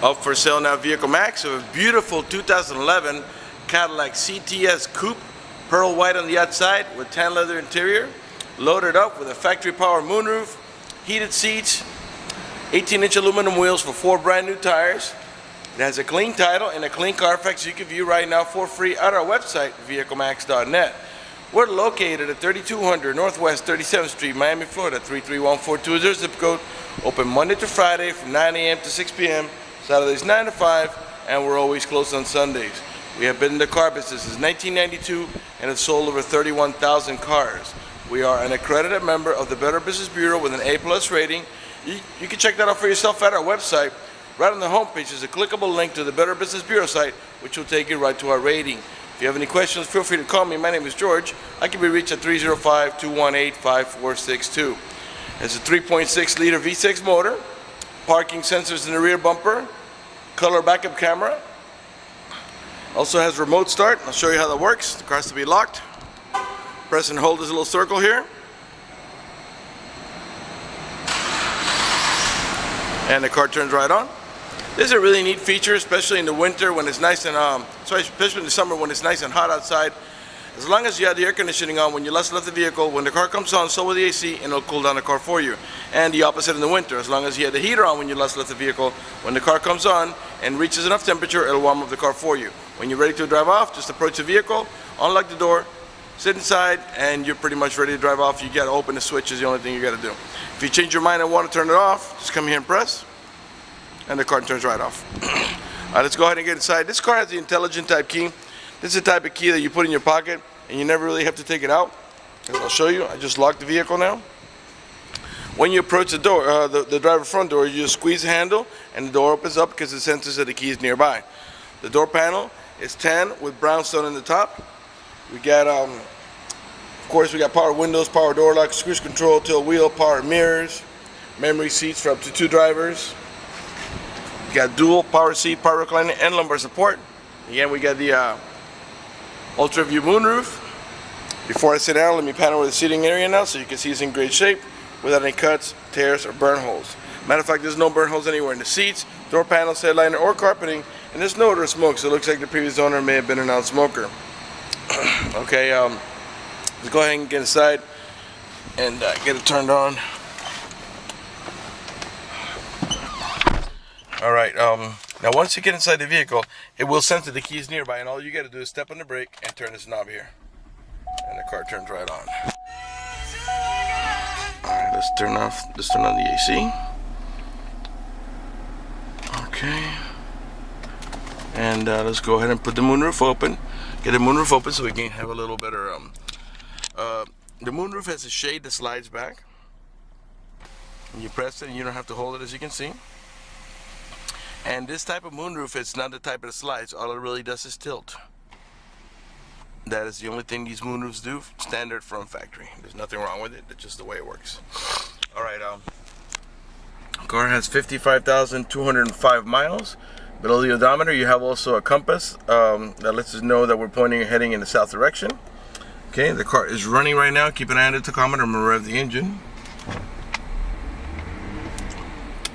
Up for sale now, Vehiclemax, of a beautiful 2011 Cadillac CTS Coupe, pearl white on the outside with tan leather interior, loaded up with a factory power moonroof, heated seats, 18-inch aluminum wheels for 4 brand new tires. It has a clean title and a clean Carfax you can view right now for free at our website, vehiclemax.net. We're located at 3200 Northwest 37th Street, Miami, Florida, 33142 zip code. Open Monday to Friday from 9 a.m. to 6 p.m. Saturdays 9 to 5, and we're always closed on Sundays. We have been in the car business since 1992 and have sold over 31,000 cars. We are an accredited member of the Better Business Bureau with an A+ rating. You can check that out for yourself at our website. Right on the homepage is a clickable link to the Better Business Bureau site, which will take you right to our rating. If you have any questions, feel free to call me. My name is George. I can be reached at 305-218-5462. It's a 3.6-liter V6 motor, parking sensors in the rear bumper, color backup camera. Also has remote start. I'll show you how that works. The car has to be locked. Press and hold this little circle here. And the car turns right on. This is a really neat feature, especially in the winter when it's nice and especially in the summer when it's nice and hot outside. As long as you have the air conditioning on when you last left the vehicle, when the car comes on, so will the AC, and it'll cool down the car for you. And the opposite in the winter. As long as you have the heater on when you last left the vehicle, when the car comes on and reaches enough temperature, it'll warm up the car for you. When you're ready to drive off, just approach the vehicle, unlock the door, sit inside, and you're pretty much ready to drive off. You gotta open the switch is the only thing you gotta do. If you change your mind and want to turn it off, just come here and press, and the car turns right off. All right, let's go ahead and get inside. This car has the intelligent type key. This is the type of key that you put in your pocket and you never really have to take it out. As I'll show you, I just locked the vehicle now. When you approach the door, the driver's front door, you just squeeze the handle and the door opens up because it senses that the key is nearby. The door panel is tan with brownstone in the top. We got, of course, we got power windows, power door locks, cruise control, tilt wheel, power mirrors, memory seats for up to 2 drivers. We got dual power seat, power reclining, and lumbar support. Again, we got the ultra view moonroof. Before I sit down, let me pan over the seating area now so you can see it's in great shape without any cuts, tears, or burn holes. Matter of fact, there's no burn holes anywhere in the seats, door panels, headliner, or carpeting, and there's no odor of smoke, so it looks like the previous owner may have been a non-smoker. Okay, let's go ahead and get inside and get it turned on. Alright, now once you get inside the vehicle, it will sense that the key is nearby, and all you got to do is step on the brake and turn this knob here. And the car turns right on. Alright, let's turn on the AC. Okay. And let's go ahead and put the moonroof open. Get the moonroof open so we can have a little better, the moonroof has a shade that slides back. And you press it and you don't have to hold it, as you can see. And this type of moonroof, it's not the type that slides. All it really does is tilt. That is the only thing these moonroofs do, standard from factory. There's nothing wrong with it. That's just the way it works. Alright, car has 55,205 miles. Below the odometer, you have also a compass that lets us know that we're pointing and heading in the south direction. Okay, the car is running right now. Keep an eye on the tachometer. I'm going to rev the engine.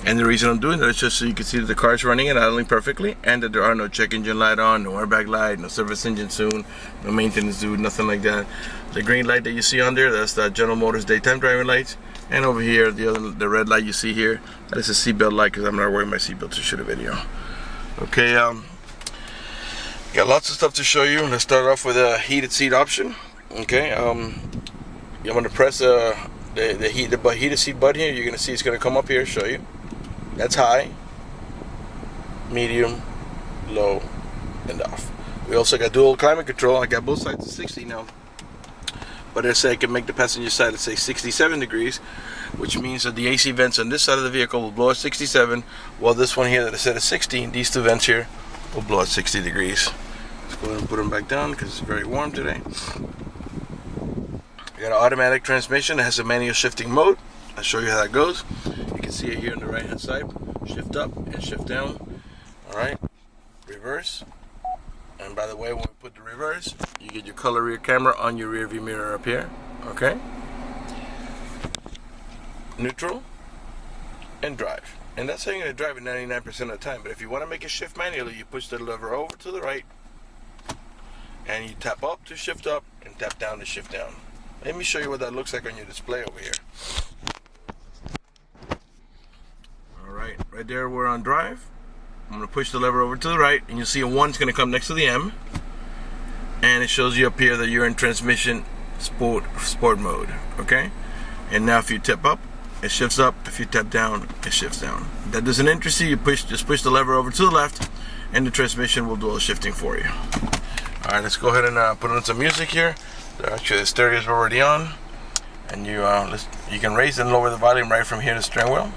And the reason I'm doing that is just so you can see that the car is running and idling perfectly, and that there are no check engine light on, no airbag light, no service engine soon, no maintenance due, nothing like that. The green light that you see on there, that's the General Motors daytime driving lights. And over here, the red light you see here, that is a seatbelt light because I'm not wearing my seatbelt to shoot a video. Okay, got lots of stuff to show you. Let's start off with a heated seat option. Okay, I'm going to press the heated seat button here. You're going to see it's going to come up here, show you. That's high, medium, low, and off. We also got dual climate control. I got both sides at 60 now. But I say I can make the passenger side at say 67 degrees, which means that the AC vents on this side of the vehicle will blow at 67, while this one here that is set at 16, these 2 vents here, will blow at 60 degrees. Let's go ahead and put them back down because it's very warm today. We got an automatic transmission that has a manual shifting mode. I'll show you how that goes. You can see it here on the right hand side. Shift up and shift down. Alright, reverse. And by the way, when we put the reverse, you get your color rear camera on your rear view mirror up here. Okay. Neutral and drive. And that's how you're going to drive it 99% of the time. But if you want to make it shift manually, you push the lever over to the right, and you tap up to shift up, and tap down to shift down. Let me show you what that looks like on your display over here. Alright, right there we're on drive. I'm going to push the lever over to the right, and you'll see a 1's going to come next to the M. And it shows you up here that you're in transmission sport mode. Okay? And now if you tap up, it shifts up. If you tap down, it shifts down. If that doesn't interest you, just push the lever over to the left, and the transmission will do all the shifting for you. Alright, let's go ahead and put on some music here. Actually, the stereo is already on, and you can raise and lower the volume right from here to the steering wheel.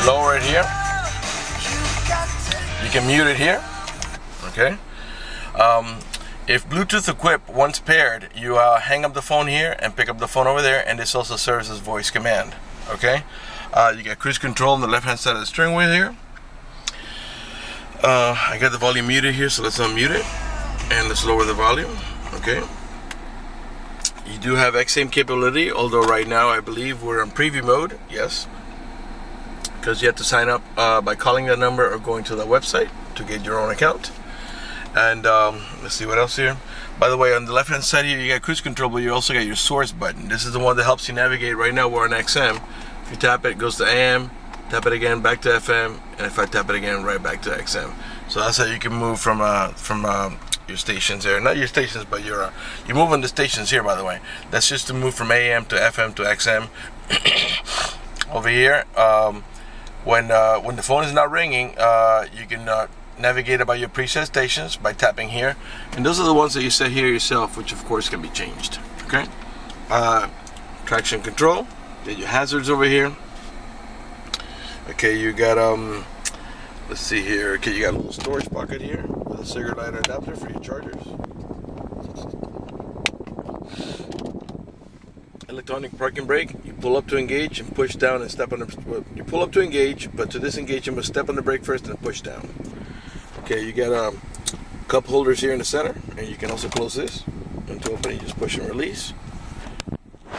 Lower it here. You can mute it here. Okay. If Bluetooth equipped, once paired, you hang up the phone here and pick up the phone over there, and this also serves as voice command. Okay. You got cruise control on the left hand side of the steering wheel here. I got the volume muted here, so let's unmute it and let's lower the volume. Okay. You do have XM capability, although right now I believe we're in preview mode. Yes. Because you have to sign up by calling that number or going to the website to get your own account. And let's see what else here. By the way, on the left hand side here you got cruise control, but you also got your source button. This is the one that helps you navigate. Right now we're on XM. If you tap it, it goes to AM. Tap it again, back to FM. And if I tap it again, right back to XM. So that's how you can move from your stations there. Not your stations, but you move on the stations here, by the way. That's just to move from AM to FM to XM. Over here, when the phone is not ringing, you can navigate about your preset stations by tapping here, and those are the ones that you set here yourself, which of course can be changed. Okay. Traction control. Get your hazards over here. Okay, you got let's see here. Okay, you got a little storage pocket here with a cigarette lighter adapter for your chargers. Electronic parking brake. You pull up to engage and push down and step on the. You pull up to engage, but to disengage you must step on the brake first and push down. Okay, you got cup holders here in the center, and you can also close this. And to open it, you just push and release.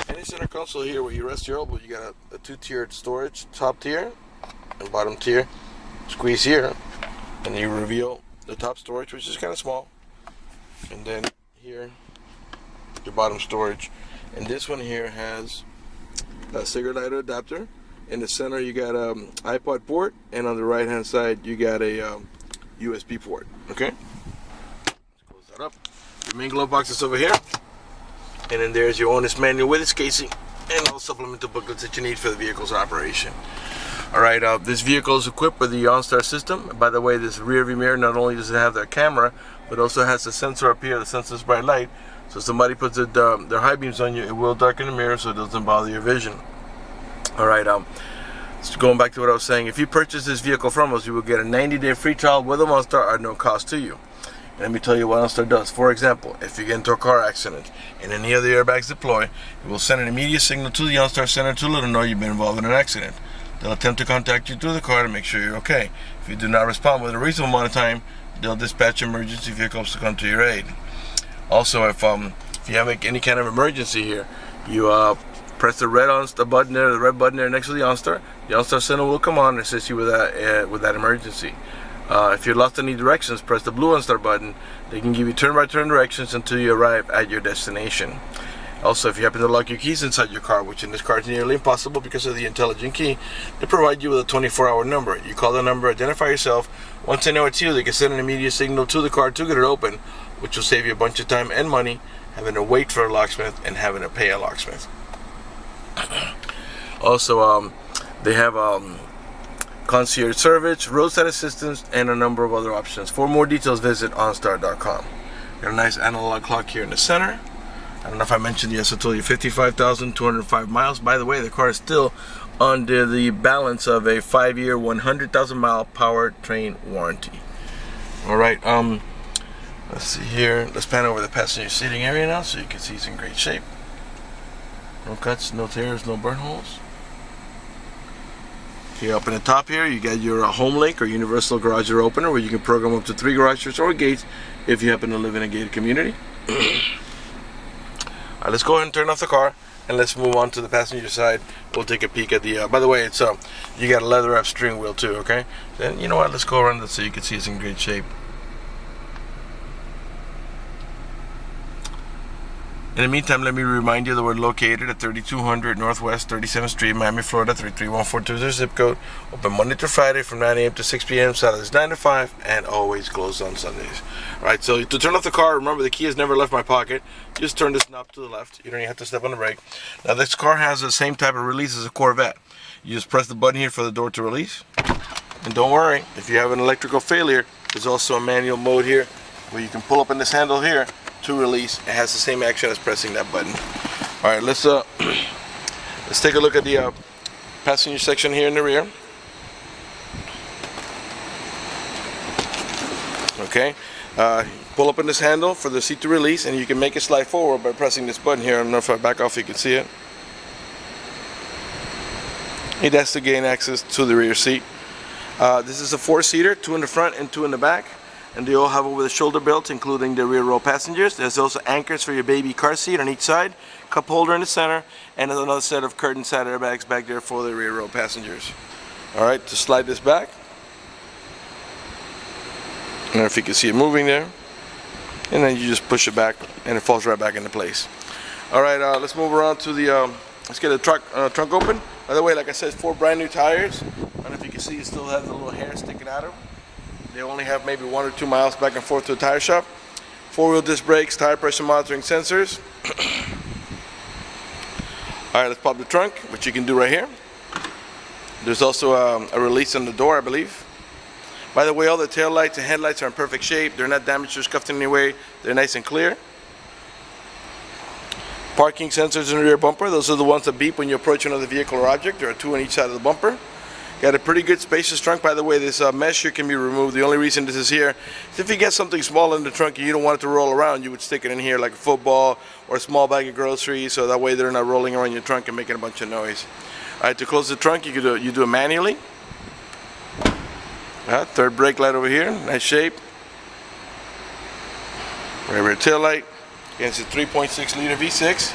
In the center console here, where you rest your elbow, you got a two-tiered storage, top tier and bottom tier. Squeeze here, and you reveal the top storage, which is kind of small, and then here, your bottom storage. And this one here has a cigarette lighter adapter. In the center, you got an iPod port, and on the right-hand side, you got a USB port. Okay. Let's close that up. Your main glove box is over here, and then there's your owner's manual with its casing and all supplemental booklets that you need for the vehicle's operation. All right. This vehicle is equipped with the OnStar system. By the way, this rear view mirror not only does it have their camera, but also has the sensor up here that senses bright light. So if somebody puts their high beams on you, it will darken the mirror so it doesn't bother your vision. All right, so going back to what I was saying, if you purchase this vehicle from us, you will get a 90-day free trial with a OnStar at no cost to you. And let me tell you what OnStar does. For example, if you get into a car accident and any of the airbags deploy, it will send an immediate signal to the OnStar center to let them know you've been involved in an accident. They'll attempt to contact you through the car to make sure you're okay. If you do not respond within a reasonable amount of time, they'll dispatch emergency vehicles to come to your aid. Also, if you have any kind of emergency here, you press the red button there, the red button there next to the OnStar. The OnStar center will come on and assist you with that emergency. If you're lost any directions, press the blue OnStar button. They can give you turn-by-turn directions until you arrive at your destination. Also, if you happen to lock your keys inside your car, which in this car is nearly impossible because of the intelligent key, they provide you with a 24-hour number. You call the number, identify yourself. Once they know it's you, they can send an immediate signal to the car to get it open, which will save you a bunch of time and money having to wait for a locksmith and having to pay a locksmith. Also, they have concierge service, roadside assistance, and a number of other options. For more details, visit OnStar.com. Got a nice analog clock here in the center. I don't know if I mentioned, yes, I told you 55,205 miles. By the way, the car is still under the balance of a 5-year, 100,000 mile powertrain warranty. All right, let's see here. Let's pan over the passenger seating area now so you can see it's in great shape. No cuts, no tears, no burn holes. Okay, up in the top here, you got your home link or universal garage door opener, where you can program up to 3 garage doors or gates if you happen to live in a gated community. Alright, let's go ahead and turn off the car and let's move on to the passenger side. We'll take a peek at the, by the way, it's you got a leather wrap steering wheel too, okay? Then, you know what, let's go around it so you can see it's in great shape. In the meantime, let me remind you that we're located at 3200 Northwest 37th Street, Miami, Florida, 33142 zip code. Open Monday through Friday from 9 a.m. to 6 p.m. Saturdays 9 to 5, and always closed on Sundays. All right, so to turn off the car, remember the key has never left my pocket. Just turn this knob to the left. You don't even have to step on the brake. Now this car has the same type of release as a Corvette. You just press the button here for the door to release. And don't worry, if you have an electrical failure, there's also a manual mode here where you can pull up in this handle here to release. It has the same action as pressing that button. All right, let's take a look at the passenger section here in the rear. Okay, pull up in this handle for the seat to release, and you can make it slide forward by pressing this button here. I don't know if I back off, you can see it. It has to gain access to the rear seat. This is a 4-seater, 2 in the front and 2 in the back. And they all have over the shoulder belts, including the rear row passengers. There's also anchors for your baby car seat on each side, cup holder in the center, and another set of curtain side airbags back there for the rear row passengers. All right, to slide this back, I don't know if you can see it moving there, and then you just push it back, and it falls right back into place. All right, let's move around to the. Let's get the trunk open. By the way, like I said, 4 brand new tires. I don't know if you can see, it still has a little hair sticking out of them. They only have maybe 1 or 2 miles back and forth to the tire shop. 4-wheel disc brakes, tire pressure monitoring sensors. Alright, let's pop the trunk, which you can do right here. There's also a release on the door, I believe. By the way, all the tail lights and headlights are in perfect shape. They're not damaged or scuffed in any way. They're nice and clear. Parking sensors in the rear bumper. Those are the ones that beep when you approach another vehicle or object. There are 2 on each side of the bumper. Got a pretty good spacious trunk. By the way, this mesh here can be removed. The only reason this is here is if you get something small in the trunk and you don't want it to roll around, you would stick it in here like a football or a small bag of groceries, so that way they're not rolling around your trunk and making a bunch of noise. All right, to close the trunk, you do it manually. 3rd brake light over here, nice shape. Rear tail light. Again, it's a 3.6 liter V6.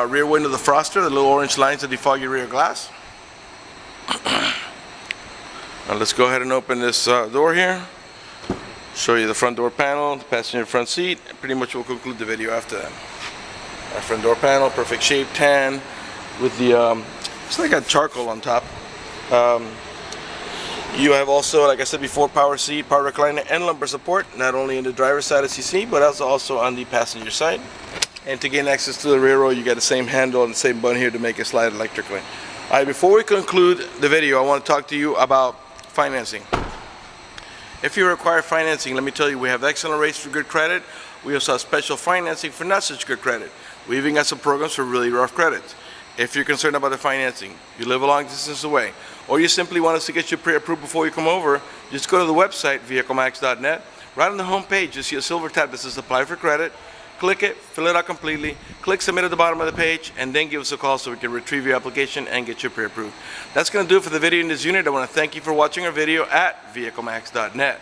Rear window defroster, the little orange lines that defog your rear glass. Now let's go ahead and open this door here. Show you the front door panel, the passenger front seat. Pretty much we'll conclude the video after that. Our front door panel, perfect shape, tan, with the it's like a charcoal on top. You have also, like I said before, power seat, power recliner, and lumbar support, not only in the driver's side as you see, but also on the passenger side. And to gain access to the rear row, you got the same handle and the same button here to make it slide electrically. All right, before we conclude the video, I want to talk to you about financing. If you require financing, let me tell you, we have excellent rates for good credit. We also have special financing for not such good credit. We even got some programs for really rough credits. If you're concerned about the financing, you live a long distance away, or you simply want us to get you pre-approved before you come over, just go to the website, Vehiclemax.net. Right on the home page, you'll see a silver tab that says Apply for Credit. Click it, fill it out completely, click Submit at the bottom of the page, and then give us a call so we can retrieve your application and get you pre-approved. That's going to do it for the video in this unit. I want to thank you for watching our video at Vehiclemax.net.